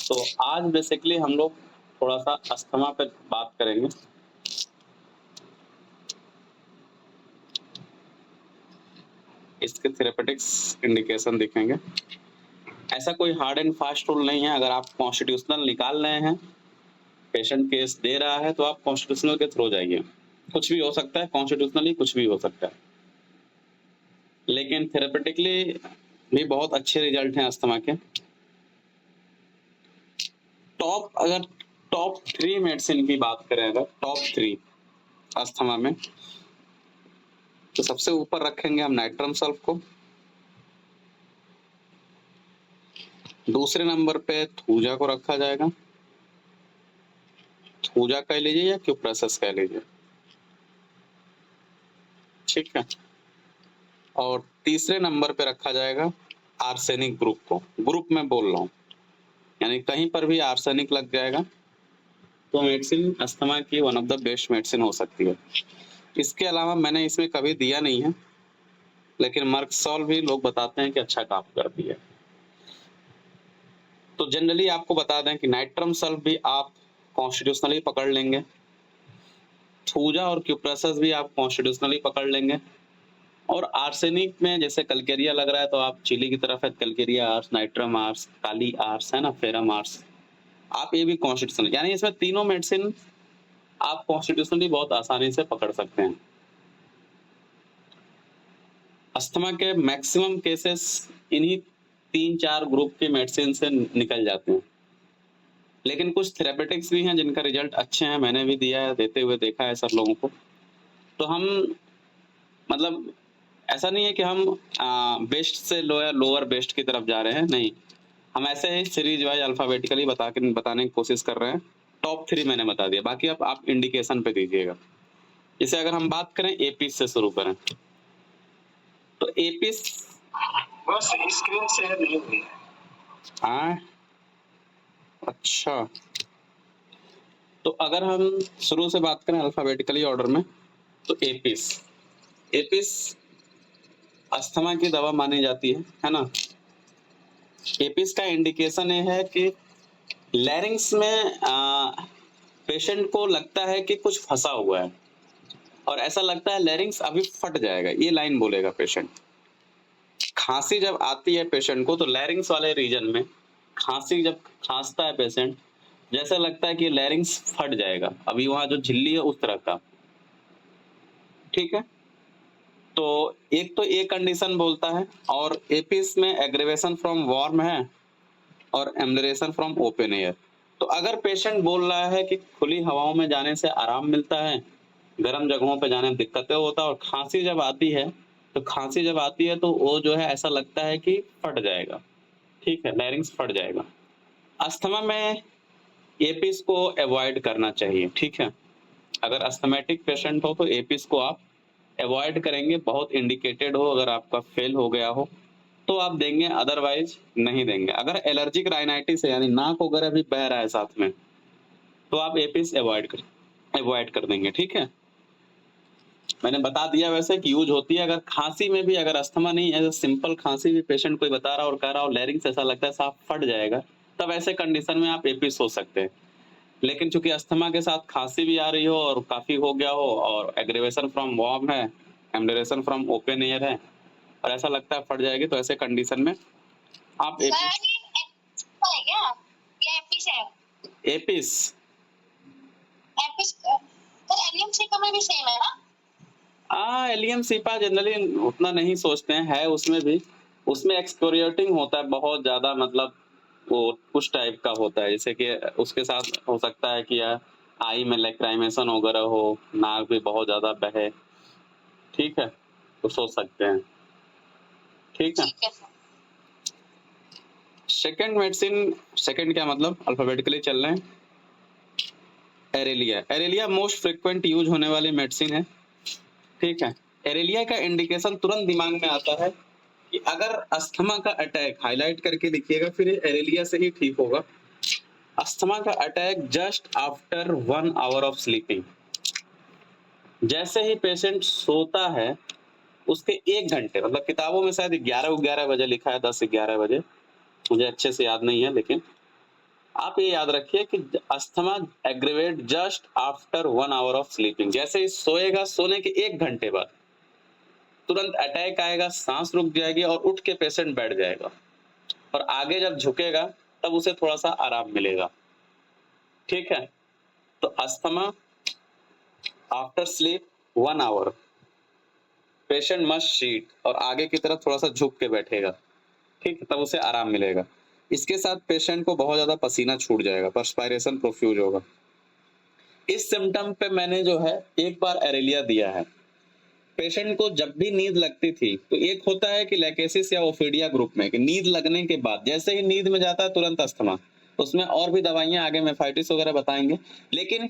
तो आज बेसिकली हम लोग थोड़ा-सा अस्थमा पे बात करेंगे। इसके थेरेपेटिक्स इंडिकेशन देखेंगे। ऐसा कोई हार्ड एंड फास्ट रूल नहीं है, अगर आप कॉन्स्टिट्यूशनल निकाल रहे हैं, पेशेंट केस दे रहा है तो आप कॉन्स्टिट्यूशनल के थ्रू जाइए। कुछ भी हो सकता है, कॉन्स्टिट्यूशनली कुछ भी हो सकता है। लेकिन थेरेपेटिकली भी बहुत अच्छे रिजल्ट हैं अस्थमा के। अगर टॉप 3 मेडिसिन की बात करें, अगर टॉप 3 अस्थमा में, तो सबसे ऊपर रखेंगे हम नाइट्रम सल्फ को। दूसरे नंबर पे थूजा को रखा जाएगा। थूजा कह लीजिए या क्यूप्रेसस कह लीजिए, ठीक है। और तीसरे नंबर पे रखा जाएगा आर्सेनिक ग्रुप को। ग्रुप में बोल रहा हूँ, यानी कहीं पर भी आर्सेनिक लग जाएगा तो मेडिसिन अस्थमा की one of the best medicine हो सकती है। इसके अलावा मैंने इसमें कभी दिया नहीं है, लेकिन मर्कसॉल भी लोग बताते हैं कि अच्छा काम करती है। तो जनरली आपको बता दें कि नाइट्रम सल्फ भी आप कॉन्स्टिट्यूशनली पकड़ लेंगे, थूजा और क्यूप्रेसस भी आप कॉन्स्टिट्यूशनली पकड़ लेंगे, और आर्सेनिक में जैसे कलकेरिया लग रहा है तो आप चिली की तरफ है, कलकेरिया आर्स, नाइट्रम आर्स, काली आर्स है ना, फेरम आर्स, आप ये भी कॉन्स्टिट्यूशनल, यानी इसमें तीनों मेडिसिन आप कॉन्स्टिट्यूशनली बहुत आसानी से पकड़ सकते हैं। अस्थमा के मैक्सिमम केसेस इन्हीं 3-4 ग्रुप के मेडिसिन से निकल जाते हैं। लेकिन कुछ थेरेपेटिक्स भी हैं जिनका रिजल्ट अच्छे हैं, मैंने भी दिया है, देते हुए देखा है सब लोगों को। तो हम मतलब ऐसा नहीं है कि हम बेस्ट से लोअर बेस्ट की तरफ जा रहे हैं, नहीं, हम ऐसे ही सीरीज वाइज अल्फाबेटिकली बताने की कोशिश कर रहे हैं। टॉप 3 मैंने बता दिया, बाकी आप इंडिकेशन पे दीजिएगा। जैसे अगर हम बात करें एपिस से शुरू करें, तो एपिस बस स्क्रीन शेयर नहीं हुई है। हाँ, अच्छा, तो अगर हम शुरू से बात करें अल्फाबेटिकली ऑर्डर में, तो एपिस अस्थमा की दवा मानी जाती है ना। एपिस का इंडिकेशन ये है कि लैरिंग्स में पेशेंट को लगता है कि कुछ फंसा हुआ है और ऐसा लगता है लैरिंग्स अभी फट जाएगा, ये लाइन बोलेगा पेशेंट। खांसी जब आती है पेशेंट को तो लैरिंग्स वाले रीजन में खांसी जब खांसता है पेशेंट, जैसा लगता है कि लैरिंग्स फट जाएगा, अभी वहां जो झिल्ली है उस तरह का, ठीक है। तो एक तो ये कंडीशन बोलता है, और एपिस में एग्रीवेशन फ्रॉम वार्म है और एम्बरेशन फ्रॉम ओपन एयर। तो अगर पेशेंट बोल रहा है कि खुली हवाओं में जाने से आराम मिलता है, गर्म जगहों पे जाने में दिक्कतें होता है, और खांसी जब आती है तो वो जो है ऐसा लगता है कि फट जाएगा, ठीक है, लैरिंग्स फट जाएगा। अस्थमा में एपिस को अवॉइड करना चाहिए, ठीक है। अगर अस्थमेटिक पेशेंट हो तो एपिस को आप अवॉइड करेंगे, बहुत इंडिकेटेड हो, अगर आपका फेल हो गया हो तो आप देंगे, अदरवाइज नहीं देंगे। अगर एलर्जिक राइनाइटिस है, यानी नाक वगैरह भी बह रहा है साथ में, तो आप एपिस अवॉइड कर देंगे, ठीक है। मैंने बता दिया वैसे कि यूज होती है। अगर खांसी में भी, अगर अस्थमा नहीं है, सिंपल खांसी भी पेशेंट कोई बता रहा और कह रहा और लैरिंग्स ऐसा लगता है साफ फट जाएगा, तब ऐसे कंडीशन में आप एपिस हो सकते हैं। लेकिन चूंकि अस्थमा के साथ खांसी भी आ रही हो और काफी हो गया हो, और एग्रीवेशन फ्रॉम वार्म है, एम्बरेशन फ्रॉम ओपन एयर है, और ऐसा लगता है फट जाएगी, तो ऐसे कंडीशन में आप एपिस एलियम सीपा जनरली उतना नहीं सोचते हैं, है उसमें भी, उसमें एक्सकोरिएटिंग होता है बहुत ज्यादा, मतलब वो कुछ टाइप का होता है, जैसे कि उसके साथ हो सकता है कि आई में लैक्राइमेशन वगैरह हो, नाक भी बहुत ज्यादा बहे, ठीक है, तो सोच सकते हैं, ठीक है। सेकंड मेडिसिन, सेकंड क्या मतलब, अल्फाबेटिकली चल रहे हैं। एरेलिया मोस्ट फ्रिक्वेंट यूज होने वाली मेडिसिन है, ठीक है। एरेलिया का इंडिकेशन तुरंत दिमाग में आता है कि अगर अस्थमा का अटैक, हाईलाइट करके लिखिएगा, फिर एरेलिया से ही ठीक होगा। अस्थमा का attack just after 1 hour of sleeping, जैसे ही पेशेंट सोता है उसके 1 घंटे, मतलब किताबों में शायद 11 बजे लिखा है, 10-11 बजे, मुझे अच्छे से याद नहीं है, लेकिन आप ये याद रखिए कि asthma aggravate just after 1 hour of sleeping. जैसे ही सोएगा, सोने के 1 घंटे बाद तुरंत अटैक आएगा, सांस रुक जाएगी और उठ के पेशेंट बैठ जाएगा, और आगे जब झुकेगा तब उसे थोड़ा सा आराम मिलेगा। ठीक है, तो asthma after sleep 1 hour patient must sit, और आगे की तरफ थोड़ा सा झुक के बैठेगा। ठीक है, तब उसे आराम मिलेगा। इसके साथ पेशेंट को बहुत ज्यादा पसीना छूट जाएगा, पर्सपायरेशन प्रोफ्यूज होगा। इस सिम्टम पे मैंने जो है एक बार एरेलिया दिया है। पेशेंट को जब भी नींद लगती थी, तो एक होता है कि लैकेसिस या ओफिडिया ग्रुप में, कि नींद लगने के बाद जैसे ही नींद में जाता है तुरंत अस्थमा, उसमें और भी दवाइयां आगे मेफाइटिस वगैरह बताएंगे। लेकिन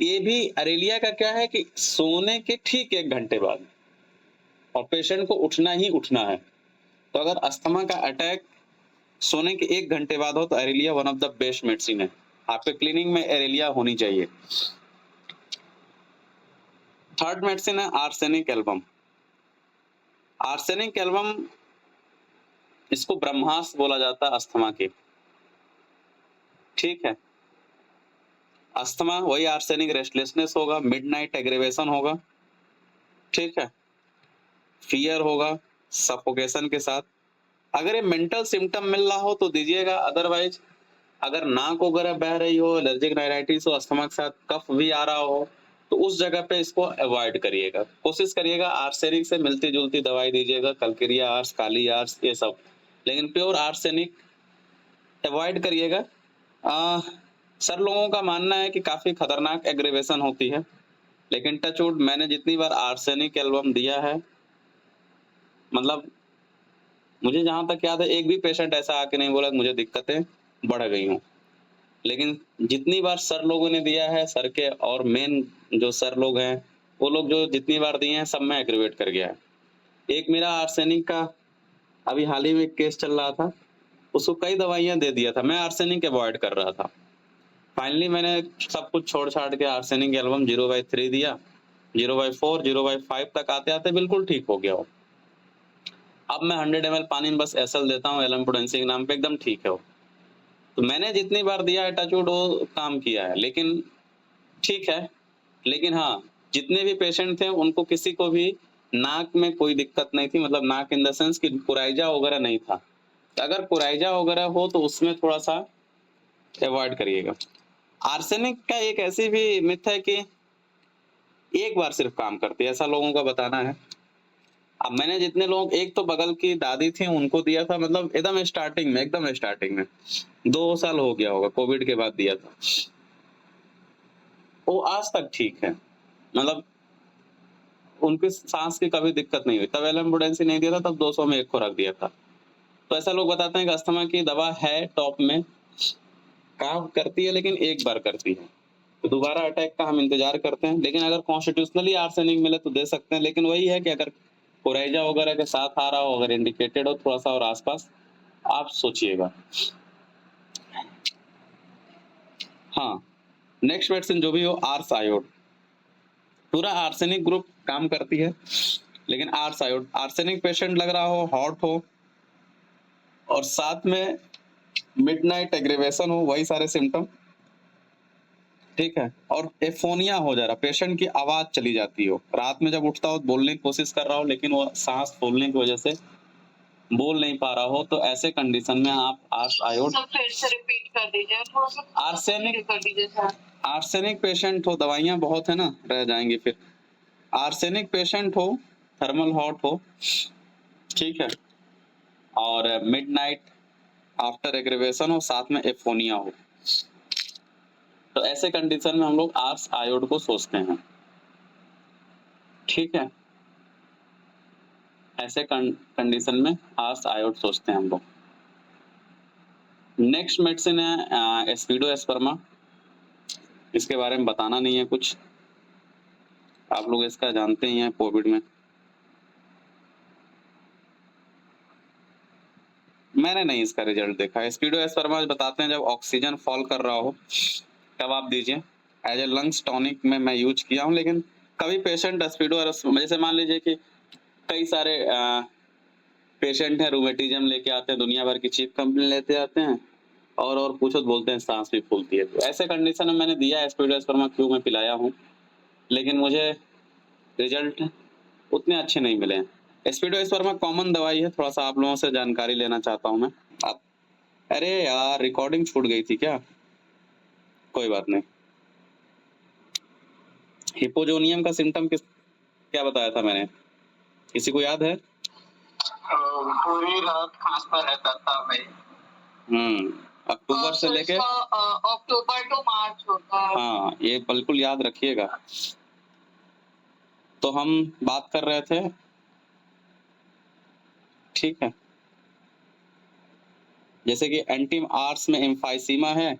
ये भी एरेलिया का क्या है कि सोने के ठीक 1 घंटे बाद, और पेशेंट को उठना ही उठना है। तो अगर अस्थमा का अटैक सोने के 1 घंटे बाद हो तो aralia one of the best medicine है। आपके क्लिनिक में एरेलिया होनी चाहिए। थर्ड मेडिसिन है आर्सेनिक एल्बम। आर्सेनिक एल्बम, इसको ब्रह्मास्त्र बोला जाता है अस्थमा के। ठीक है, अस्थमा वही आर्सेनिक, रेस्टलेसनेस होगा, मिडनाइट एग्रीवेशन होगा, ठीक है, फियर होगा सफोकेशन के साथ। अगर ये मेंटल सिम्टम मिल रहा हो तो दीजिएगा, अदरवाइज अगर नाक वगैरह बह रही हो, एलर्जिक राइनाइटिस हो, अस्थमा के साथ कफ भी आ रहा हो, तो उस जगह पे इसको अवॉइड करिएगा। कोशिश करिएगा आर्सेनिक से मिलती जुलती दवाई दीजिएगा, कलकिरिया आर्स, काली आर्स, ये सब, लेकिन प्योर आर्सेनिक अवॉइड करिएगा। सर लोगों का मानना है कि काफी खतरनाक एग्रीवेशन होती है, लेकिन टचवुड मैंने जितनी बार आर्सेनिक एल्बम दिया है, मतलब मुझे जहां तक याद है एक भी पेशेंट ऐसा आके नहीं बोला मुझे दिक्कतें बढ़ गई हूँ। लेकिन जितनी बार सर लोगों ने दिया है, सर के और मेन जो सर लोग हैं, वो लोग जो जितनी बार दिए हैं सब में एग्रीवेट कर गया है। एक मेरा आर्सेनिक का अभी हाल ही में केस चल रहा था, उसको कई दवाइयां दे दिया था, मैं आर्सेनिक अवॉइड कर रहा था। फाइनली मैंने सब कुछ छोड़ छाड़ के आर्सेनिक एल्बम 0/3 दिया, 0/4, 0/5 तक आते आते बिल्कुल ठीक हो गया वो। अब मैं 100 ml पानी में बस एसएल देता हूँ एलम्पोडेंसी के नाम पे, एकदम ठीक है वो। तो मैंने जितनी बार दिया है टचवुड वो काम किया है, लेकिन ठीक है। लेकिन हाँ, जितने भी पेशेंट थे उनको किसी को भी नाक में कोई दिक्कत नहीं थी, मतलब नाक इन द सेंस कि कोराइजा वगैरह नहीं था। अगर कोराइजा वगैरह हो तो उसमें थोड़ा सा अवॉइड करिएगा। आर्सेनिक का एक ऐसी भी मिथ है कि एक बार सिर्फ काम करती है, ऐसा लोगों का बताना है। अब मैंने जितने लोग, एक तो बगल की दादी थी उनको दिया था, मतलब एकदम स्टार्टिंग में 2 साल हो गया होगा, कोविड के बाद दिया था, वो आज तक ठीक है, मतलब उनकी सांस की कभी दिक्कत नहीं हुई। तब एलम्बुडेंसी नहीं दिया था, तब 200 में 1 को रख दिया था। तो ऐसा लोग बताते हैं कि अस्थमा की दवा है टॉप में, काम करती है, लेकिन एक बार करती है, तो दोबारा अटैक का हम इंतजार करते हैं। लेकिन अगर कॉन्स्टिट्यूशनली आर्सेनिक मिले तो दे सकते हैं, लेकिन वही है कि अगर कोराइजा वगैरह के साथ आ रहा हो, अगर इंडिकेटेड हो थोड़ा सा और आसपास, आप सोचिएगा। हाँ, नेक्स्ट मेडिसिन जो भी हो, आर्स आयोड। पूरा आर्सेनिक ग्रुप काम करती है, लेकिन आर्स आयोड, आर्सेनिक पेशेंट लग रहा हो, हॉट हो, और साथ में मिडनाइट एग्रीवेशन हो, वही सारे सिम्टम, ठीक है, और एफोनिया हो जा रहा, पेशेंट की आवाज चली जाती हो, रात में जब उठता हो बोलने की कोशिश कर रहा हो लेकिन वो सांस फूलने की वजह से बोल नहीं पा रहा हो, तो ऐसे कंडीशन में आप आर्स आयोड। सब फिर से रिपीट कर दीजिए, थोड़ा सा आर्सेनिक कर दीजिए सर। आर्सेनिक पेशेंट हो, दवाइयां बहुत है ना, रह जाएंगी फिर। आर्सेनिक पेशेंट हो, थर्मल हॉट हो, ठीक है, और मिडनाइट आफ्टर एग्रीवेशन हो, साथ में एफोनिया हो, तो ऐसे कंडीशन में हम लोग आर्स आयोड को सोचते हैं। ठीक है, ऐसे कंडीशन में आर्स आयोड सोचते हैं हम लोग। नेक्स्ट मेडिसिन है एस्पिडोएस्पर्मा। इसके बारे में बताना नहीं है कुछ, आप लोग इसका जानते ही हैं कोविड में। मैंने नहीं इसका रिजल्ट देखा। एस्पिडोएस्पर्मा बताते हैं जब ऑक्सीजन फॉल कर रहा हो तब आप दीजिए, एज ए लंग्स टॉनिक में मैं यूज किया हूँ। लेकिन कभी पेशेंट एस्पिडो, जैसे मान लीजिए कि कई सारे पेशेंट है रूमेटिज्म लेके आते हैं, दुनिया भर की चीप कंपनी लेते आते हैं, और पूछो तो बोलते हैं सांस भी फूलती है। तो ऐसे कंडीशन में मैंने दिया एस्पिडोस्पर्मा क्यू में पिलाया हूँ, लेकिन मुझे रिजल्ट उतने अच्छे नहीं मिले हैं। एस्पिडोस्पर्मा कॉमन दवाई है, थोड़ा सा आप लोगों से जानकारी लेना चाहता हूँ मैं। आप अरे यार रिकॉर्डिंग छूट गई थी क्या? कोई बात नहीं। हिपोजोनियम का सिम्टम क्या बताया था मैंने, किसी को याद है? पूरी रात खांसता रहता था भाई। अक्टूबर से सर लेके इसका अक्टूबर टू मार्च होता है। हाँ, ये बिल्कुल याद रखिएगा। तो हम बात कर रहे थे, ठीक है, जैसे कि एंटीम आर्स में एम्फाइसीमा है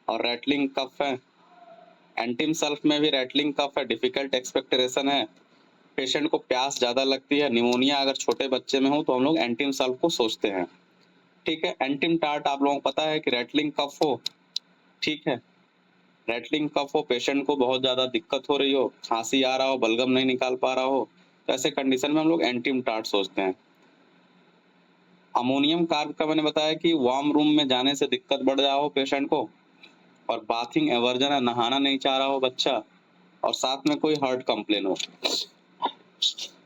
और रैटलिंग कफ है। एंटीम सल्फ में भी रैटलिंग कफ है, डिफिकल्ट एक्सपेक्टोरेशन है, पेशेंट को प्यास ज्यादा लगती है। निमोनिया अगर छोटे बच्चे में हो तो हम लोग एंटीम सल्फ को सोचते हैं, ठीक है। एंटीम टार्ट आप लोगों को पता है कि रैटलिंग कफ हो, ठीक है, रैटलिंग कफ हो, पेशेंट को बहुत ज्यादा दिक्कत हो रही हो, खांसी आ रहा हो, बलगम नहीं निकाल पा रहा हो, तो ऐसे कंडीशन में हम लोग एंटीम टार्ट सोचते हैं। अमोनियम कार्ब का मैंने बताया कि वार्म रूम में जाने से दिक्कत बढ़ रहा हो पेशेंट को, और बाथिंग एवर्जन है, नहाना नहीं चाह रहा हो बच्चा, और साथ में कोई हार्ट कंप्लेन हो।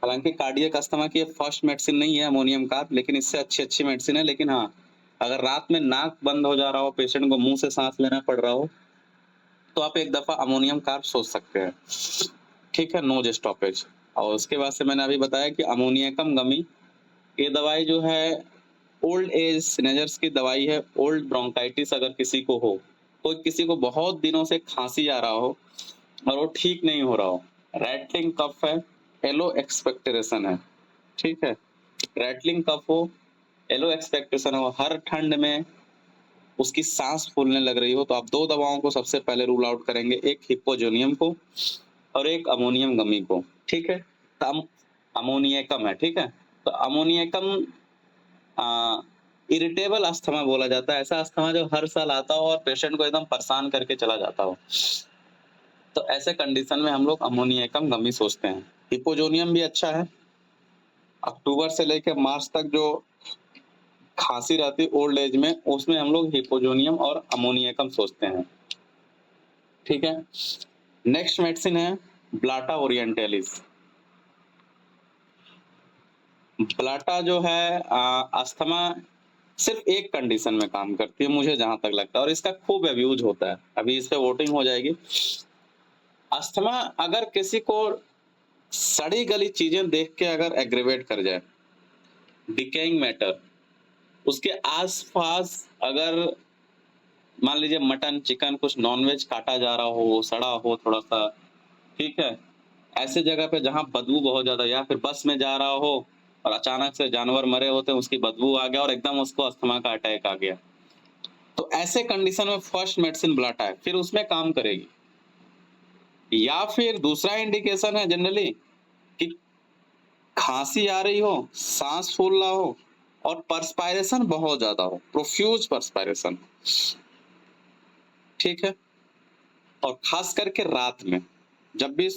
हालांकि कार्डियक अस्थमा की फर्स्ट मेडिसिन नहीं है अमोनियम कार्ब, लेकिन इससे अच्छी मेडिसिन है। लेकिन हाँ, अगर रात में नाक बंद हो जा रहा हो, पेशेंट को मुंह से सांस लेना पड़ रहा हो, तो आप एक दफा अमोनियम कार्ब सोच सकते हैं, ठीक है, नोज स्टॉपेज। और उसके बाद से मैंने अभी बताया कि अमोनियकम गमी, ये दवाई जो है ओल्ड एज सिनेजर्स की दवाई है। ओल्ड ब्रोंकाइटिस अगर किसी को हो, कोई किसी को बहुत दिनों से खांसी आ रहा हो और वो ठीक नहीं हो रहा हो, रैटलिंग कफ है, एलो एक्सपेक्टोरेशन है, ठीक है, रैटलिंग कफ हो, एलो एक्सपेक्टेशन हो, हर ठंड में उसकी सांस फूलने लग रही हो, तो आप दो दवाओं को सबसे पहले रूल आउट करेंगे, एक हिपोजोनियम को और एक अमोनियम गमी को, ठीक है। तो अमोनियकम है, ठीक है। तो अमोनियकम इरिटेबल अस्थमा बोला जाता है, ऐसा अस्थमा जो हर साल आता हो और पेशेंट को एकदम परेशान करके चला जाता हो। तो ऐसे कंडीशन में हम लोग अमोनियकम गमी सोचते हैं। हिपोजोनियम भी अच्छा है। अक्टूबर से लेकर मार्च तक जो खांसी रहती है ओल्ड एज में, उसमें हम लोग हिपोजोनियम और अमोनियकम सोचते हैं, ठीक है। नेक्स्ट मेडिसिन है ब्लाटा ओरिएंटलिस। ब्लाटा जो है अस्थमा सिर्फ एक कंडीशन में काम करती है मुझे जहां तक लगता है, और इसका खूब अब्यूज होता है। अभी इस पे वोटिंग हो जाएगी। अस्थमा अगर किसी को सड़ी गली चीजें देख के अगर एग्रीवेट कर जाए, डिकेइंग मैटर, उसके आसपास अगर मान लीजिए मटन चिकन कुछ नॉनवेज काटा जा रहा हो, सड़ा हो थोड़ा सा, ठीक है, ऐसे जगह पे जहां बदबू बहुत ज्यादा, या फिर बस में जा रहा हो और अचानक से जानवर मरे होते हैं, उसकी बदबू आ गया और एकदम उसको अस्थमा का अटैक आ गया, तो ऐसे कंडीशन में फर्स्ट मेडिसिन ब्लाटा है, फिर उसमें काम करेगी। या फिर दूसरा इंडिकेशन है जनरली कि खांसी आ रही हो, सांस फूल रहा हो और परस्पायरेशन बहुत ज्यादा हो, प्रोफ्यूज परस्पायरेशन, ठीक है। और खास करके रात में, जब भी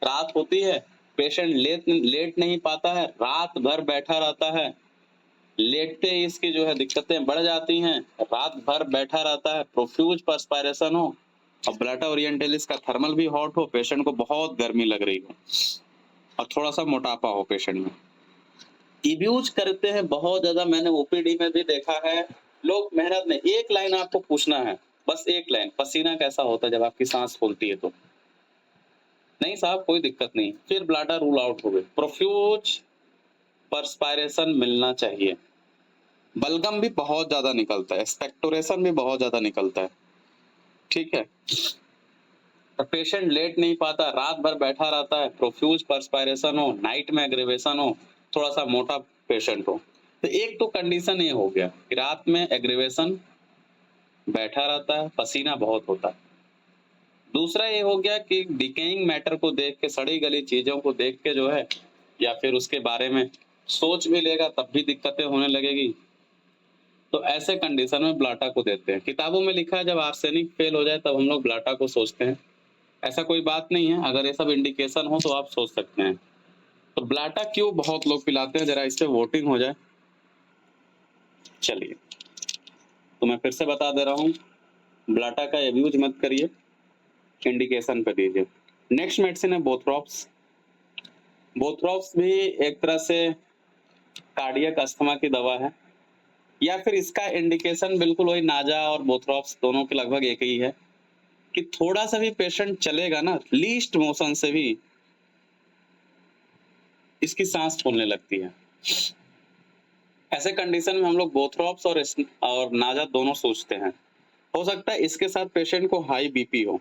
रात होती है, पेशेंट लेट नहीं पाता है, रात भर बैठा रहता है, लेटते ही इसकी जो है दिक्कतें बढ़ जाती हैं, रात भर बैठा रहता है, प्रोफ्यूज परस्पायरेशन हो और ब्लाटा ओरिएंटलिस का थर्मल भी हॉट हो, पेशेंट को बहुत गर्मी लग रही हो और थोड़ा सा मोटापा हो पेशेंट में, इब्यूज करते हैं बहुत ज्यादा। मैंने ओपीडी में भी देखा है, लोग मेहनत में एक लाइन आपको पूछना है, बस एक लाइन, पसीना कैसा होता है जब आपकी सांस फूलती है, तो नहीं साहब कोई दिक्कत नहीं, फिर ब्लाडा रूल आउट हो गए। प्रोफ्यूज परस्पायरेशन मिलना चाहिए, बलगम भी बहुत ज्यादा निकलता है, एक्सपेक्टोरेशन भी बहुत ज्यादा निकलता है, ठीक है। तो पेशेंट लेट नहीं पाता, रात भर बैठा रहता है, प्रोफ्यूज परस्पायरेशन हो, नाइट में एग्रीवेशन हो, थोड़ा सा मोटा पेशेंट हो, तो एक तो कंडीशन ये हो गया कि रात में एग्रीवेशन, बैठा रहता है, पसीना बहुत होता है। दूसरा ये हो गया कि डिकेइंग मैटर को देख के, सड़ी गली चीजों को देख के जो है, या फिर उसके बारे में सोच भी लेगा तब भी दिक्कतें होने लगेगी, तो ऐसे कंडीशन में ब्लाटा को देते हैं। किताबों में लिखा है जब आर्सेनिक फेल हो जाए तब हम लोग ब्लाटा को सोचते हैं, ऐसा कोई बात नहीं है, अगर ये सब इंडिकेशन हो तो आप सोच सकते हैं। तो ब्लाटा क्यों बहुत लोग पिलाते हैं, जरा इस पे वोटिंग हो जाए। चलिए, तो मैं फिर से बता दे रहा हूँ, ब्लाटा का अब्यूज मत करिए, इंडिकेशन पे दीजिए। नेक्स्ट मेडिसिन है बोथ्रोप्स। बोथ्रोप्स भी एक तरह से कार्डियक अस्थमा की दवा है, या फिर इसका इंडिकेशन बिल्कुल वही नाजा और बोथ्रोप्स दोनों के लगभग एक ही है कि थोड़ा सा भी पेशेंट चलेगा ना, लीस्ट मोशन से भी इसकी सांस फूलने लगती है। ऐसे कंडीशन में हम लोग बोथ्रोप्स और नाजा दोनों सोचते हैं। हो सकता है इसके साथ पेशेंट को हाई बीपी हो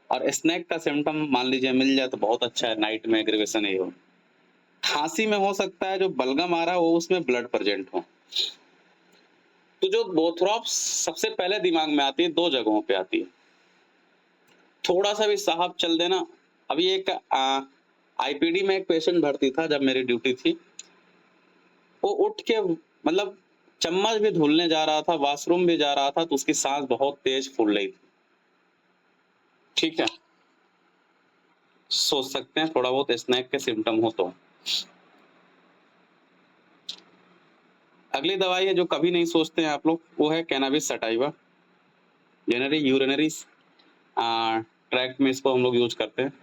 और स्नेक का सिम्टम मान लीजिए मिल जाए तो बहुत अच्छा है, नाइट में एग्रीवेशन ही हो। खांसी में हो सकता है जो बलगम आ रहा है वो उसमें ब्लड प्रेजेंट हो। तो जो बोथ्रोप्स सबसे पहले दिमाग में आती है, दो जगहों पे आती है। थोड़ा सा भी साहब चल देना। अभी एक आईपीडी में एक पेशेंट भर्ती था जब मेरी ड्यूटी थी, वो उठ के मतलब चम्मच भी धुलने जा रहा था, वॉशरूम भी जा रहा था, तो उसकी सांस बहुत तेज फूल रही थी। ठीक है, सोच सकते हैं थोड़ा बहुत स्नैक के सिम्टम हो तो। अगली दवाई है जो कभी नहीं सोचते हैं आप लोग, वो है cannabis sativa. Generally urinary tract में इसको हम लोग यूज करते हैं,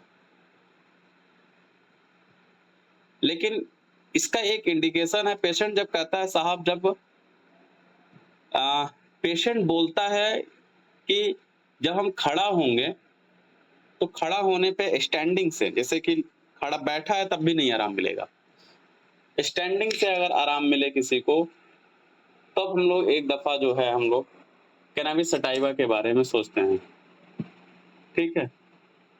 लेकिन इसका एक इंडिकेशन है। पेशेंट जब कहता है साहब, जब पेशेंट बोलता है कि जब हम खड़ा होंगे तो खड़ा होने पे स्टैंडिंग से, जैसे कि खड़ा बैठा है तब भी नहीं आराम मिलेगा, स्टैंडिंग से अगर आराम मिले किसी को, तब हम लोग एक दफा जो है हम लोग कैनाबिस सटाइवा के बारे में सोचते हैं। ठीक है,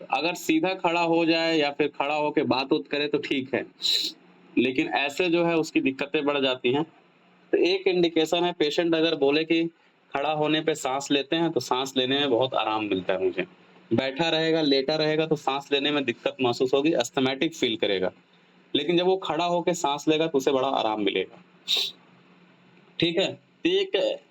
अगर सीधा खड़ा हो जाए या फिर खड़ा होके बात उत करे तो ठीक है, लेकिन ऐसे जो है उसकी दिक्कतें बढ़ जाती हैं। तो एक इंडिकेशन है, पेशेंट अगर बोले कि खड़ा होने पे सांस लेते हैं तो सांस लेने में बहुत आराम मिलता है मुझे, बैठा रहेगा लेटा रहेगा तो सांस लेने में दिक्कत महसूस होगी, अस्थमैटिक फील करेगा, लेकिन जब वो खड़ा होकर सांस लेगा तो उसे बड़ा आराम मिलेगा। ठीक है, तो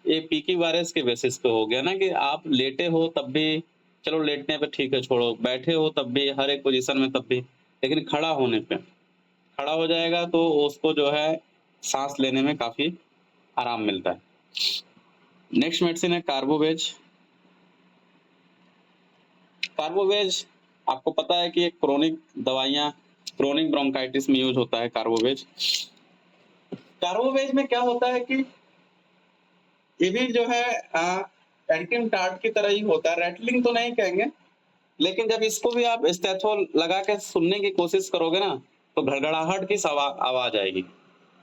ये पीकी वायरस के बेसिस पे हो गया ना कि आप लेटे हो तब भी, चलो लेटने पे ठीक है छोड़ो, बैठे हो तब भी, हर एक पोजीशन में तब भी, लेकिन खड़ा होने पे, खड़ा हो जाएगा तो उसको जो है सांस लेने में काफी आराम मिलता है। नेक्स्ट मेडिसिन है कार्बोवेज। कार्बोवेज आपको पता है कि एक क्रोनिक दवाइयां, क्रोनिक ब्रोंकाइटिस में यूज होता है कार्बोवेज। कार्बोवेज में क्या होता है कि ये भी जो है एंटीम टार्ट की तरह ही होता है, रैटलिंग तो नहीं कहेंगे, लेकिन जब इसको भी आप स्टेथोल लगा के सुनने की कोशिश करोगे ना तो घड़घड़ाहट की आवाज आएगी।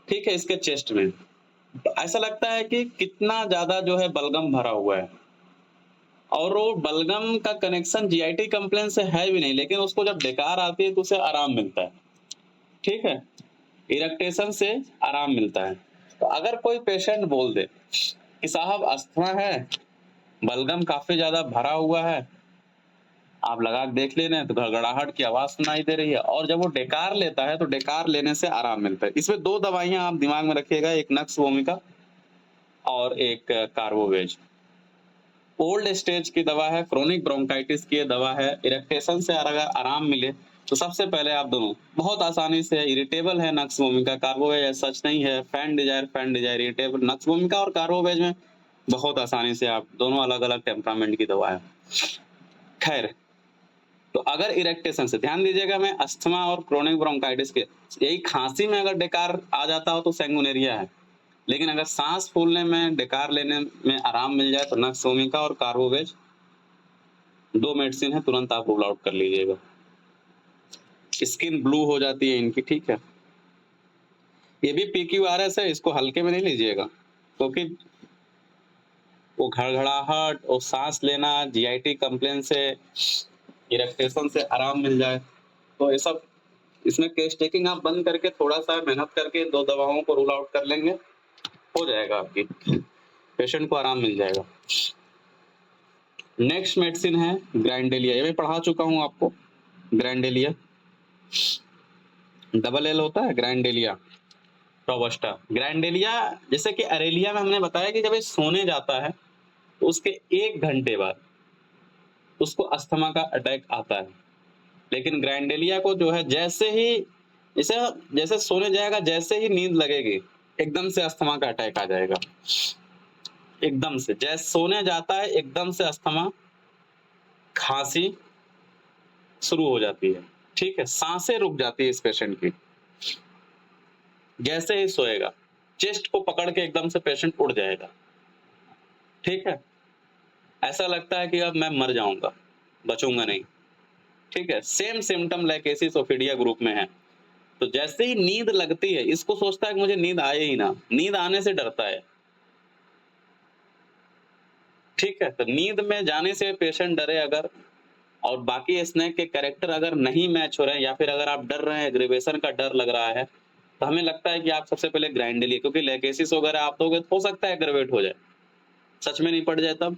ठीक है, इसके चेस्ट में तो ऐसा लगता है कि कितना ज्यादा जो है बलगम भरा हुआ है, और वो बलगम का कनेक्शन जीआईटी कंप्लेन से है भी नहीं, लेकिन उसको जब डकार आती है तो उसे आराम मिलता है। ठीक है, इरेक्टेशन से आराम मिलता है। तो अगर कोई पेशेंट बोल दे कि साहब अस्थमा है, बलगम काफी ज्यादा भरा हुआ है, आप लगा के देख ले रहे हैं तो घड़घड़ाहट की आवाज सुनाई दे रही है, और जब वो डेकार लेता है तो डेकार लेने से आराम मिलता है। इसमें दो दवाइयां आप दिमाग में रखिएगा, एक नक्स वोमिका और एक कार्बोवेज। ओल्ड स्टेज की दवा है, क्रोनिक ब्रोंकाइटिस की दवा है, इरेक्टेशन से अगर आराम मिले तो सबसे पहले आप दोनों बहुत आसानी से, इरिटेबल है नक्स वोमिका, कार्बोवेज सच नहीं है, fan desire irritable, nux vomica और कार्बोवेज में बहुत आसानी से आप दोनों अलग अलग टेम्परामेंट की दवा है। खैर, तो अगर इरेक्टेशन से, ध्यान दीजिएगा, मैं अस्थमा और क्रोनिक ब्रोंकाइटिस के, यही खांसी में अगर डेकार आ जाता हो तो सैंगुनेरिया है, लेकिन अगर सांस फूलने में, डेकार लेने में आराम मिल जाए तो नक्स वोमिका और कार्बोवेज दो मेडिसिन है, तुरंत आप रूल आउट कर लीजिएगा। स्किन ब्लू हो जाती है इनकी। ठीक है, ये भी पीक्यूआरएस है, इसको हल्के में नहीं लीजिएगा, क्योंकि वो घड़घड़ाहट और सांस लेना, जीआईटी कंप्लेन से, इरेक्टेशन से आराम मिल जाए, तो ये सब, इसमें केस टेकिंग आप बंद करके थोड़ा सा मेहनत करके दो दवाओं को रूल आउट कर लेंगे, हो जाएगा, आपकी पेशेंट को आराम मिल जाएगा। नेक्स्ट मेडिसिन है ग्राइंडेलिया, ये मैं पढ़ा चुका हूं आपको। ग्राइंडेलिया डबल एल होता है, ग्राइंडेलिया रोबस्टा। ग्राइंडेलिया जैसे कि अरेलिया में हमने बताया कि जब ये सोने जाता है तो उसके 1 घंटे बाद उसको अस्थमा का अटैक आता है, लेकिन ग्राइंडेलिया को जो है जैसे ही, जैसे जैसे सोने जाएगा, जैसे ही नींद लगेगी एकदम से अस्थमा का अटैक आ जाएगा। एकदम से जैसे सोने जाता है एकदम से अस्थमा, खांसी शुरू हो जाती है, ठीक है, सांसें रुक जाती है इस पेशेंट की। जैसे ही सोएगा चेस्ट को पकड़ के एकदम से पेशेंट उठ जाएगा, ठीक है, ऐसा लगता है कि अब मैं मर जाऊंगा, बचूंगा नहीं, ठीक है। सेम सिम्टम लाइकेसिस ओफिडिया ग्रुप में है। तो जैसे ही नींद लगती है, इसको सोचता है कि मुझे नींद आए ही ना, नींद आने से डरता है, ठीक है। तो नींद में जाने से पेशेंट डरे अगर, और बाकी स्नेक के कैरेक्टर अगर नहीं मैच हो रहे हैं, या फिर अगर आप डर रहे हैं, एग्रीवेशन का डर लग रहा है, तो हमें लगता है कि आप सबसे पहले ग्राइंड लिए, क्योंकि लेकेसिस वगैरह आप दोगे तो हो सकता है एग्रवेट हो जाए, सच में नहीं पड़ जाए तब।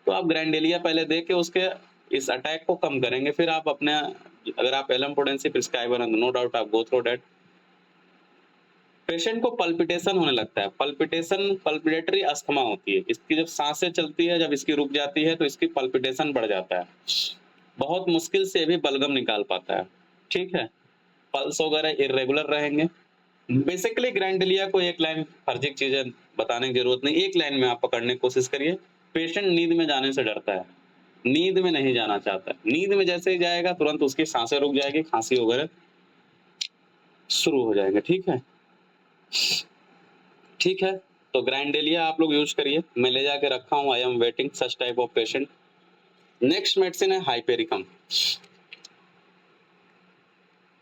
तो आप ग्राइंडेलिया पहले दे के उसके इस अटैक को कम करेंगे, फिर आप अपने, अगर आप एलम पोटेंसी प्रिस्क्राइबर हैं, नो डाउट आप गो थ्रू दैट। पेशेंट को पल्पिटेशन होने लगता है, पल्पिटेशन पल्पिटेटरी अस्थमा होती है, इसकी जब सांसें चलती है, जब इसकी रुक जाती है तो इसकी पल्पिटेशन बढ़ जाता है, बहुत मुश्किल से भी बलगम निकाल पाता है, ठीक है। पल्स वगैरह इरेगुलर रहेंगे। बेसिकली ग्राइंडेलिया को एक लाइन फर्जी चीजें बताने की जरूरत नहीं, एक लाइन में आप पकड़ने की कोशिश करिए। पेशेंट नींद में जाने से डरता है, नींद में नहीं जाना चाहता है, नींद में जैसे ही जाएगा तुरंत उसकी सांसें रुक जाएगी, खांसी वगैरह शुरू हो जाएंगे, ठीक है, ठीक है। तो ग्राइंडेलिया आप लोग यूज करिए, मैं ले जाके रखा हूँ, I am waiting such type of patient. Next medicine है हाइपेरिकम।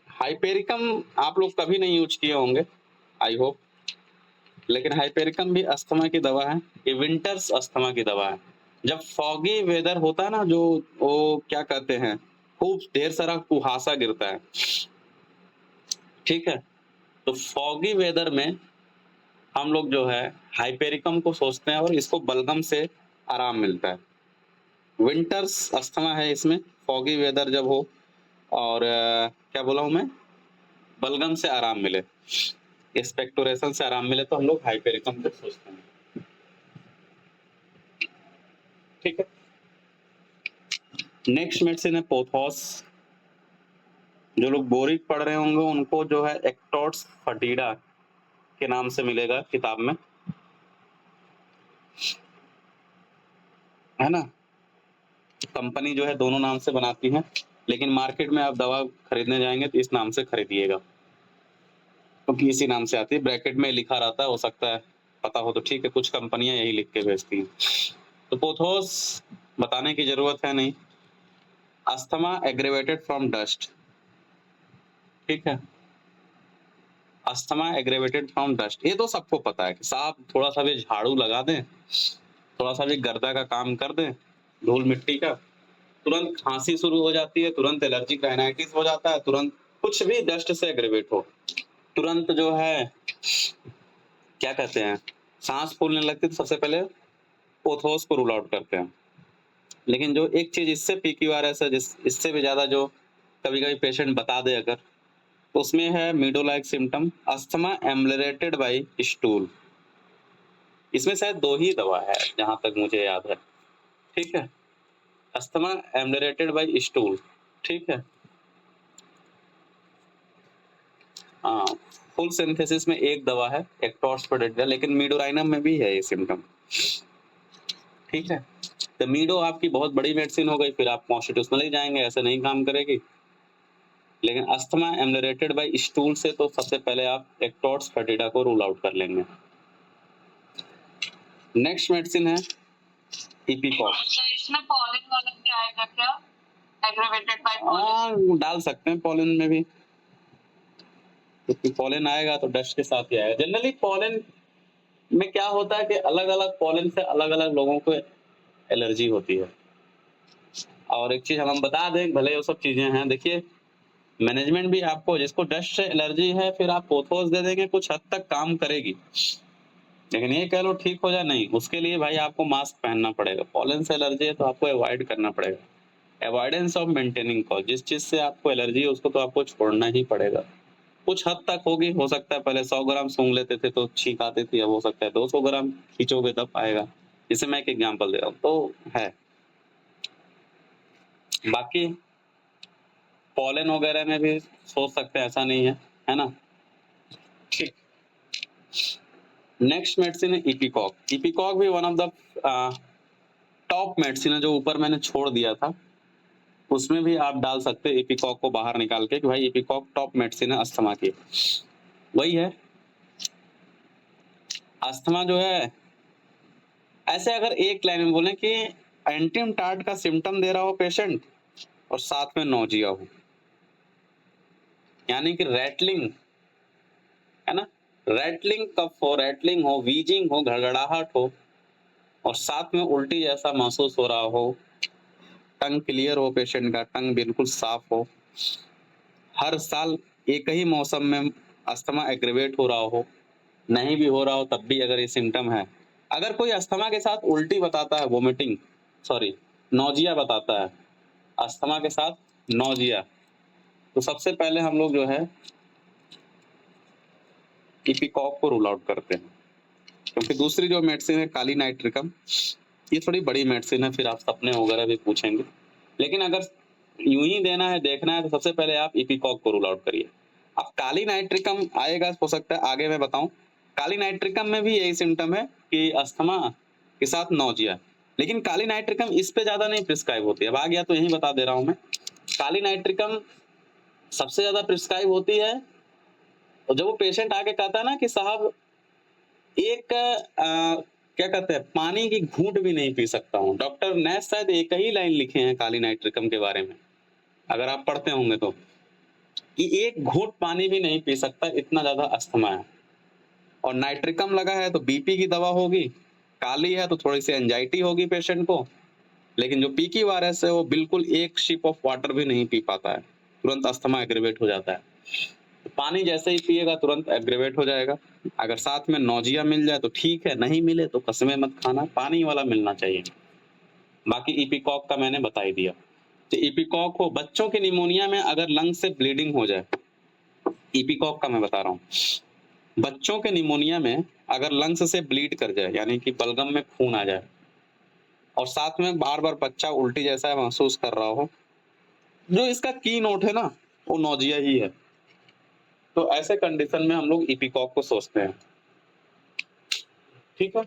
हाइपेरिकम आप लोग कभी नहीं यूज किए होंगे आई होप, लेकिन हाइपेरिकम भी अस्थमा की दवा है, ये विंटर्स अस्थमा की दवा है। जब फॉगी वेदर होता है ना, जो वो क्या कहते हैं, खूब ढेर सारा कुहासा गिरता है, ठीक है, तो फॉगी वेदर में हम लोग जो है हाइपेरिकम को सोचते हैं और इसको बलगम से आराम मिलता है। विंटर्स अस्थमा है इसमें, फॉगी वेदर जब हो और क्या बोला हूं मैं, बलगम से आराम मिले, एक्सपेक्टोरेशन से आराम मिले, तो हम लोग हाइपेरिकम को सोचते हैं, ठीक है। नेक्स्ट मेडिसिन है पोथोस। जो लोग बोरिक पढ़ रहे होंगे उनको जो है एक्टोर्स फटीडा के नाम से मिलेगा किताब में, है ना। कंपनी जो है दोनों नाम से बनाती है, लेकिन मार्केट में आप दवा खरीदने जाएंगे तो इस नाम से खरीदिएगा, क्योंकि इसी नाम से आती है, ब्रैकेट में लिखा रहता है, हो सकता है पता हो तो ठीक है, कुछ कंपनियां यही लिख के भेजती हैं। तो पोथोस बताने की जरूरत है नहीं, अस्थमा एग्रेवेटेड फ्रॉम डस्ट, ठीक है, अस्थमा एग्रेवेटेड फ्रॉम डस्ट, ये तो सबको पता है कि साहब थोड़ा सा भी झाड़ू लगा दें, थोड़ा सा भी गर्दा का काम कर दें, धूल मिट्टी का, तुरंत खांसी शुरू हो जाती है, तुरंत एलर्जिक राइनाइटिस हो जाता है, तुरंत कुछ भी डस्ट से एग्रेवेट हो, तुरंत जो है क्या कहते हैं, सांस फूलने लगती है, तो सबसे पहले पोथोस को रूल आउट करते हैं। लेकिन जो एक चीज इससे PQRS है, इससे भी ज्यादा जो कभी कभी पेशेंट बता दे अगर, तो उसमें है मीडो like symptom, asthma ameliorated by stool. इसमें शायद दो ही दवा है जहां तक मुझे याद है, ठीक है, अस्थमा एम्बलरेटेड बाई स्टूल, ठीक है। हाँ, फुल सिंथेसिस में एक दवा है एक्टोर्स फटीडा, लेकिन मीडोराइनम में भी है ये सिम्टम, ठीक है। तो मीडो आपकी बहुत बड़ी मेडिसिन हो गई, फिर आप कॉन्स्टिट्यूशनल ही जाएंगे, ऐसे नहीं काम करेगी। लेकिन अस्थमा एम्बलरेटेड बाई स्टूल से तो सबसे पहले आप एक्टोर्स फटीडा को रूल आउट कर लेंगे। नेक्स्ट मेडिसिन है इपिकॉप। इसमें पॉलिन वाला क्या आएगा क्या? एग्रेवेटेड बाय हाँ, डाल सकते हैं पॉलन में भी, क्योंकि पॉलन आएगा तो डस्ट के साथ ही आएगा। जनरली पॉलन में क्या होता है कि अलग अलग पॉलन से अलग अलग लोगों को एलर्जी होती है। और एक चीज हम बता दें, भले वो सब चीजें हैं, देखिए मैनेजमेंट भी आपको, जिसको डस्ट से एलर्जी है, फिर आप पोथोस दे देंगे, कुछ हद तक काम करेगी, लेकिन ये कह लो ठीक हो जाए, नहीं, उसके लिए भाई आपको मास्क पहनना पड़ेगा। पॉलन से एलर्जी है तो आपको अवॉइड करना पड़ेगा, अवॉइडेंस ऑफ मेंटेनिंग कॉज, जिस चीज से आपको एलर्जी है उसको तो आपको छोड़ना ही पड़ेगा। कुछ हद तक होगी, हो सकता है पहले 100 ग्राम सूंघ लेते थे तो छींक आती थी, अब हो सकता है 200 ग्राम खींचोगे तब आएगा। इसे मैं एक एग्जांपल दे रहा हूँ, तो है। बाकी पॉलन वगैरह में भी सोच सकते हैं, ऐसा नहीं है, है ना, ठीक। नेक्स्ट मेडिसिन है इपिकॉक। इपिकॉक भी one of the top medicine है, जो ऊपर मैंने छोड़ दिया था उसमें भी आप डाल सकते हैं इपिकॉक को बाहर निकाल के कि भाई इपिकॉक टॉप मेडिसिन है अस्थमा की। वही है, अस्थमा जो है ऐसे अगर एक लाइन में बोले कि एंटीम टार्ट का सिम्टम दे रहा हो पेशेंट और साथ में नौजिया हो, यानी कि रैटलिंग है ना, रैटलिंग कफ हो, रैटलिंग हो, वीजिंग हो, घड़घड़ाहट हो और साथ में उल्टी जैसा महसूस हो रहा हो, टंग क्लियर हो, पेशेंट का टंग बिल्कुल साफ हो, हर साल एक ही मौसम में अस्थमा एग्रेवेट हो रहा हो, नहीं भी हो रहा हो तब भी अगर ये सिम्टम है, अगर कोई अस्थमा के साथ उल्टी बताता है, वोमिटिंग सॉरी नौजिया बताता है, अस्थमा के साथ नौजिया, तो सबसे पहले हम लोग जो है इपिकॉक को रूल आउट करते हैं। क्योंकि दूसरी जो मेडिसिन है काली नाइट्रिकम, ये थोड़ी बड़ी मेडिसिन है, फिर आप सपने वगैरह भी पूछेंगे, लेकिन अगर यूं ही देना है देखना है तो सबसे पहले आप इपिकॉक को रूल आउट करिए। अब काली नाइट्रिकम आएगा, हो सकता है आगे मैं बताऊं, काली नाइट्रिकम में भी यही सिम्टम है कि अस्थमा के साथ नौजिया, लेकिन काली नाइट्रिकम इस पे ज्यादा नहीं प्रिस्क्राइब होती है। अब आ गया तो यही बता दे रहा हूं मैं, काली नाइट्रिकम सबसे ज्यादा प्रिस्क्राइब होती है और जब वो पेशेंट आके कहता है ना कि साहब एक क्या कहते हैं पानी की घूंट भी नहीं पी सकता हूँ, डॉक्टर नैस शायद एक ही लाइन लिखे हैं काली नाइट्रिकम के बारे में, अगर आप पढ़ते होंगे तो, कि एक घूंट पानी भी नहीं पी सकता, इतना ज्यादा अस्थमा है। और नाइट्रिकम लगा है तो बीपी की दवा होगी, काली है तो थोड़ी सी एंजाइटी होगी पेशेंट को, लेकिन जो पीकी वायरस है वो बिल्कुल एक शिप ऑफ वाटर भी नहीं पी पाता है, तुरंत अस्थमा एग्रेवेट हो जाता है। तो पानी जैसे ही पिएगा तुरंत एग्रेवेट हो जाएगा। अगर साथ में नौजिया मिल जाए तो ठीक है, नहीं मिले तो कसमें मत खाना, पानी वाला मिलना चाहिए। बाकी इपिकॉक का मैंने बता ही दिया। तो इपिकॉक हो, बच्चों के निमोनिया में अगर लंग से ब्लीडिंग हो जाए, इपिकॉक का मैं बता रहा हूँ, बच्चों के निमोनिया में अगर लंग्स से ब्लीड कर जाए यानी कि बलगम में खून आ जाए और साथ में बार बार बच्चा उल्टी जैसा महसूस कर रहा हो, जो इसका की नोट है ना वो नौजिया ही है, तो ऐसे कंडीशन में हम लोग इपिकॉक को सोचते हैं। ठीक है,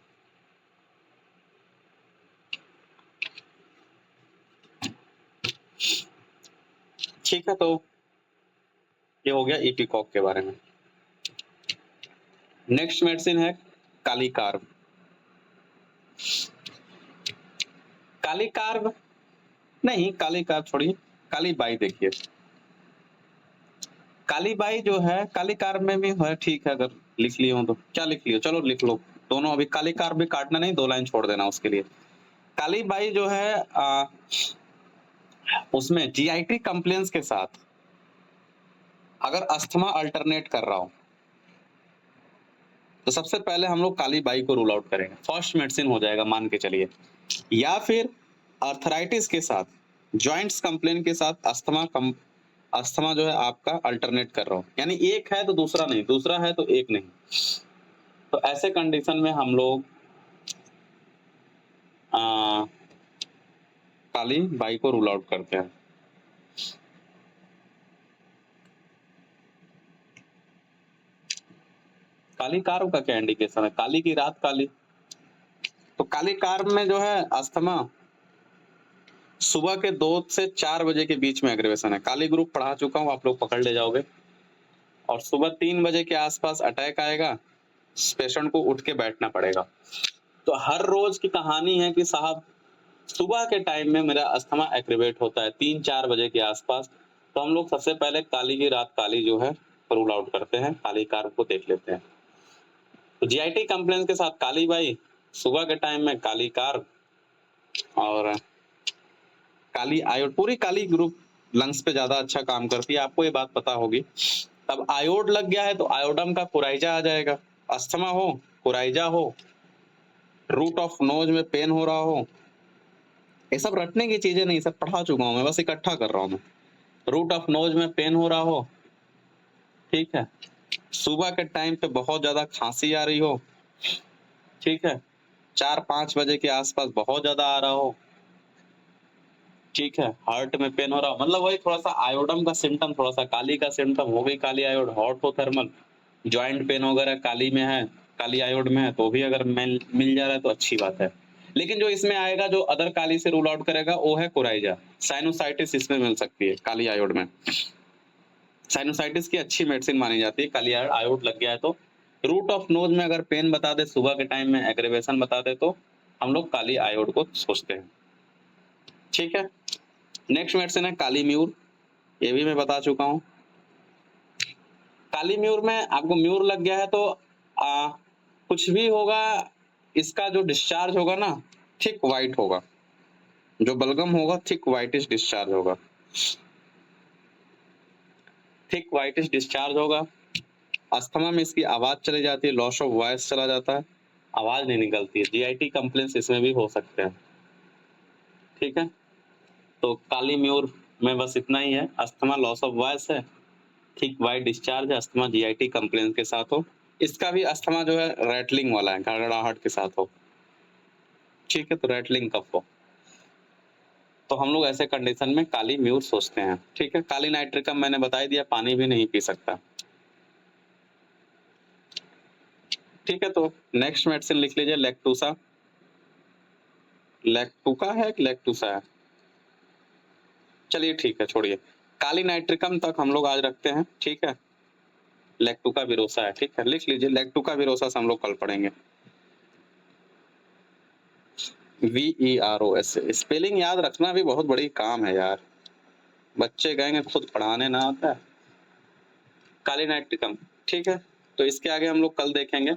ठीक है, तो ये हो गया इपिकॉक के बारे में। नेक्स्ट मेडिसिन है काली कार्ब। काली कार्ब नहीं, काली कार्ब छोड़िए, काली बाई देखिए, काली बाई जो है काली कार्ब में भी है, ठीक है, अगर लिख लिए हो तो क्या लिख लियो, चलो लिख लो दोनों, अभी काली कार्ब भी काटना नहीं, 2 लाइन छोड़ देना उसके लिए। काली बाई जो है उसमें जीआईटी कंप्लेंट्स के साथ अगर अस्थमा अल्टरनेट कर रहा हो तो सबसे पहले हम लोग काली बाई को रूल आउट करेंगे, फर्स्ट मेडिसिन हो जाएगा मान के चलिए। या फिर अर्थराइटिस के साथ, जॉइंट्स कंप्लेन के साथ अस्थमा जो है आपका अल्टरनेट कर रहा हो, यानी एक है तो दूसरा नहीं, दूसरा है तो एक नहीं, तो ऐसे कंडीशन में हम लोग काली बाई को रूल आउट करते हैं। काली कार्ब का क्या इंडिकेशन है, काली की रात काली, तो काली कार्ब में जो है अस्थमा सुबह के 2 से 4 बजे के बीच में एग्रेवेशन है, काली ग्रुप पढ़ा चुका हूं, आप लोग पकड़ ले जाओगे, और सुबह 3 बजे के आसपास अटैक आएगा, पेशेंट को उठ के बैठना पड़ेगा। तो हर रोज की कहानी है कि साहब सुबह के टाइम में मेरा अस्थमा एग्रेवेट होता है 3-4 बजे के आसपास, तो हम लोग सबसे पहले काली की रात काली जो है रूल आउट करते हैं, काली कार्ब को देख लेते हैं। तो जीआईटी कंप्लेंस के साथ काली बाई, सुबह के टाइम में काली कार्ब और काली आयोड, पूरी काली ग्रुप लंग्स पे ज्यादा अच्छा काम करती है, आपको ये बात पता होगी। तब आयोड लग गया है तो आयोडम का कोराइजा आ जाएगा, अस्थमा हो, कोराइजा हो, रूट ऑफ नोज में पेन हो रहा हो, ये सब रटने की चीजें नहीं, सब पढ़ा चुका हूं मैं, बस इकट्ठा कर रहा हूं मैं। रूट ऑफ नोज में पेन हो रहा हो, ठीक है, सुबह के टाइम पे बहुत ज्यादा खांसी आ रही हो, ठीक है, 4-5 बजे के आसपास बहुत ज्यादा आ रहा हो, ठीक है, हार्ट में पेन हो रहा हो, मतलब वही थोड़ा सा आयोडम का सिम्टम, थोड़ा सा काली का सिम्टम हो गई, काली आयोड, हॉट हो थर्मल, ज्वाइंट पेन वगैरह काली में है, काली आयोड में है तो भी अगर मिल जा रहा है तो अच्छी बात है। लेकिन जो इसमें आएगा, जो अदर काली से रूल आउट करेगा, वो है कोराइजा। साइनोसाइटिस इसमें मिल सकती है काली आयोड में। साइनोसाइटिस की अच्छी मेडिसिन मानी जाती है काली आयोड लग गया है तो। रूट ऑफ नोज में अगर पेन बता दे, सुबह के टाइम में एग्रेवेशन बता दे, तो हम लोग काली आयोड को सोचते हैं। ठीक है, नेक्स्ट मेडिसिन है काली म्यूर। ये भी मैं बता चुका हूँ। काली म्यूर में आपको म्यूर लग गया है तो कुछ भी होगा, इसका जो डिस्चार्ज होगा ना, थिक व्हाइट होगा। जो बलगम होगा थिक व्हाइटिश डिस्चार्ज होगा। थिक व्हाइटिश डिस्चार्ज होगा। अस्थमा में इसकी आवाज चली जाती है, लॉस ऑफ वॉइस चला जाता है, आवाज नहीं निकलती है। जीआईटी कंप्लेंट्स इसमें भी हो सकते हैं। ठीक है, तो काली म्यूर में बस इतना ही है। अस्थमा, लॉस ऑफ वॉइस है, थिक व्हाइट डिस्चार्ज है, अस्थमा जीआईटी कंप्लेंट के साथ हो। इसका भी अस्थमा जो है रैटलिंग वाला है, गड़गड़ाहट के साथ हो। ठीक है, तो रैटलिंग कफ हो, तो हम लोग ऐसे कंडीशन में काली म्यूर सोचते हैं। ठीक है, काली नाइट्रिकम मैंने बता ही दिया, पानी भी नहीं पी सकता। ठीक है, तो नेक्स्ट मेडिसिन लिख लीजिए लैक्टूसा। लैक्टूका है कि लैक्टूसा है, चलिए ठीक है, छोड़िए। काली नाइट्रिकम तक हम लोग आज रखते हैं। ठीक है, लैक्टूका विरोसा है। ठीक है, लिख लीजिए लैक्टूका विरोसा से हम लोग कल पढ़ेंगे। VEROS। स्पेलिंग याद रखना भी बहुत बड़ी काम है यार, बच्चे कहेंगे खुद पढ़ाने ना आता है। काली नाइट्रिकम। ठीक है, तो इसके आगे हम लोग कल देखेंगे।